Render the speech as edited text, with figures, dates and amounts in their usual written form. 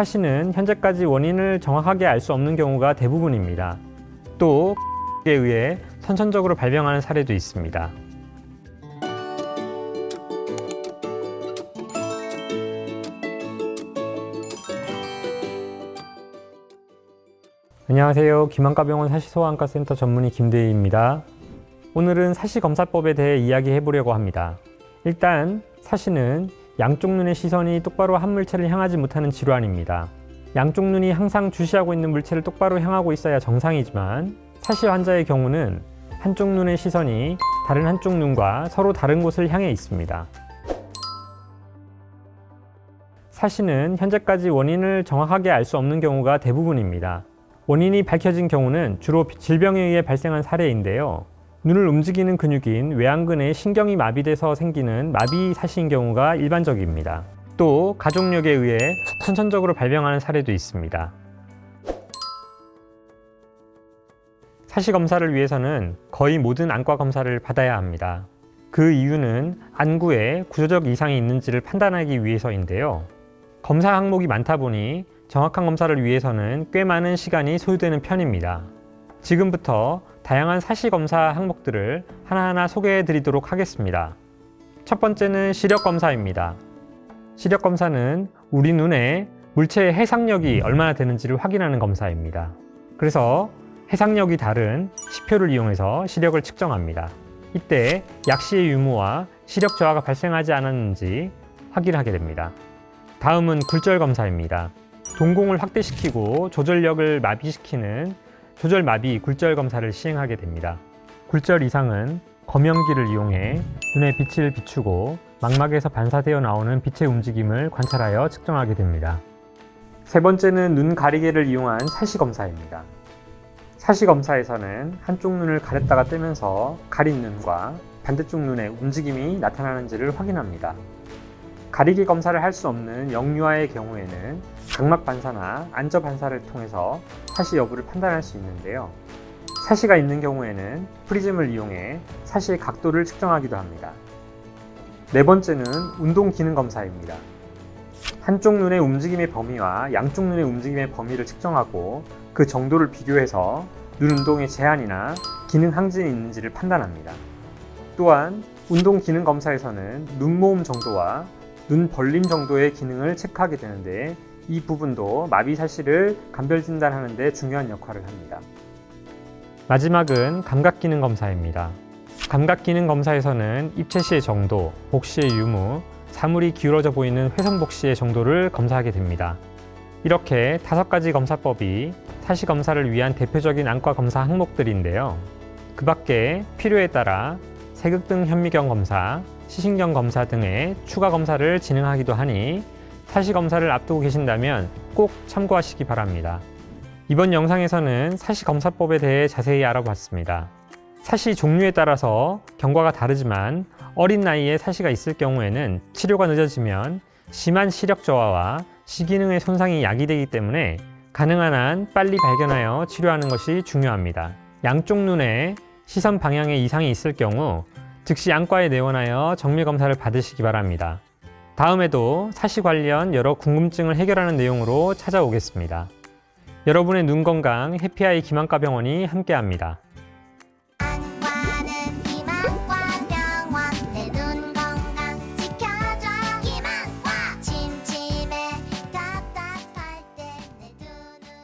사시는 현재까지 원인을 정확하게 알 수 없는 경우가 대부분입니다. 또 에 의해 선천적으로 발병하는 사례도 있습니다. 안녕하세요. 김한과병원 사시소아안과센터 전문의 김대희입니다. 오늘은 사시검사법에 대해 이야기해 보려고 합니다. 일단 사시는 양쪽 눈의 시선이 똑바로 한 물체를 향하지 못하는 질환입니다. 양쪽 눈이 항상 주시하고 있는 물체를 똑바로 향하고 있어야 정상이지만 사시 환자의 경우는 한쪽 눈의 시선이 다른 한쪽 눈과 서로 다른 곳을 향해 있습니다. 사시는 현재까지 원인을 정확하게 알 수 없는 경우가 대부분입니다. 원인이 밝혀진 경우는 주로 질병에 의해 발생한 사례인데요. 눈을 움직이는 근육인 외안근의 신경이 마비돼서 생기는 마비 사시인 경우가 일반적입니다. 또 가족력에 의해 선천적으로 발병하는 사례도 있습니다. 사시 검사를 위해서는 거의 모든 안과 검사를 받아야 합니다. 그 이유는 안구에 구조적 이상이 있는지를 판단하기 위해서인데요. 검사 항목이 많다 보니 정확한 검사를 위해서는 꽤 많은 시간이 소요되는 편입니다. 지금부터 다양한 사시 검사 항목들을 하나하나 소개해 드리도록 하겠습니다. 첫 번째는 시력 검사입니다. 시력 검사는 우리 눈에 물체의 해상력이 얼마나 되는지를 확인하는 검사입니다. 그래서 해상력이 다른 시표를 이용해서 시력을 측정합니다. 이때 약시의 유무와 시력 저하가 발생하지 않았는지 확인하게 됩니다. 다음은 굴절 검사입니다. 동공을 확대시키고 조절력을 마비시키는 조절 마비 굴절 검사를 시행하게 됩니다. 굴절 이상은 검연기를 이용해 눈의 빛을 비추고 망막에서 반사되어 나오는 빛의 움직임을 관찰하여 측정하게 됩니다. 세 번째는 눈 가리개를 이용한 사시 검사입니다. 사시 검사에서는 한쪽 눈을 가렸다가 떼면서 가린 눈과 반대쪽 눈의 움직임이 나타나는지를 확인합니다. 가리개 검사를 할 수 없는 영유아의 경우에는 각막 반사나 안저 반사를 통해서 사시 여부를 판단할 수 있는데요. 사시가 있는 경우에는 프리즘을 이용해 사시의 각도를 측정하기도 합니다. 네 번째는 운동 기능 검사입니다. 한쪽 눈의 움직임의 범위와 양쪽 눈의 움직임의 범위를 측정하고 그 정도를 비교해서 눈 운동의 제한이나 기능 항진이 있는지를 판단합니다. 또한 운동 기능 검사에서는 눈모음 정도와 눈 벌림 정도의 기능을 체크하게 되는데 이 부분도 마비 사시를 감별 진단하는 데 중요한 역할을 합니다. 마지막은 감각 기능 검사입니다. 감각 기능 검사에서는 입체시의 정도, 복시의 유무, 사물이 기울어져 보이는 회선 복시의 정도를 검사하게 됩니다. 이렇게 5가지 검사법이 사시 검사를 위한 대표적인 안과 검사 항목들인데요. 그 밖에 필요에 따라 세극등 현미경 검사, 시신경 검사 등의 추가 검사를 진행하기도 하니 사시 검사를 앞두고 계신다면 꼭 참고하시기 바랍니다. 이번 영상에서는 사시 검사법에 대해 자세히 알아봤습니다. 사시 종류에 따라서 경과가 다르지만 어린 나이에 사시가 있을 경우에는 치료가 늦어지면 심한 시력 저하와 시기능의 손상이 야기되기 때문에 가능한 한 빨리 발견하여 치료하는 것이 중요합니다. 양쪽 눈에 시선 방향에 이상이 있을 경우 즉시 안과에 내원하여 정밀 검사를 받으시기 바랍니다. 다음에도 사시 관련 여러 궁금증을 해결하는 내용으로 찾아오겠습니다. 여러분의 눈 건강 해피아이 김한과병원이 함께합니다.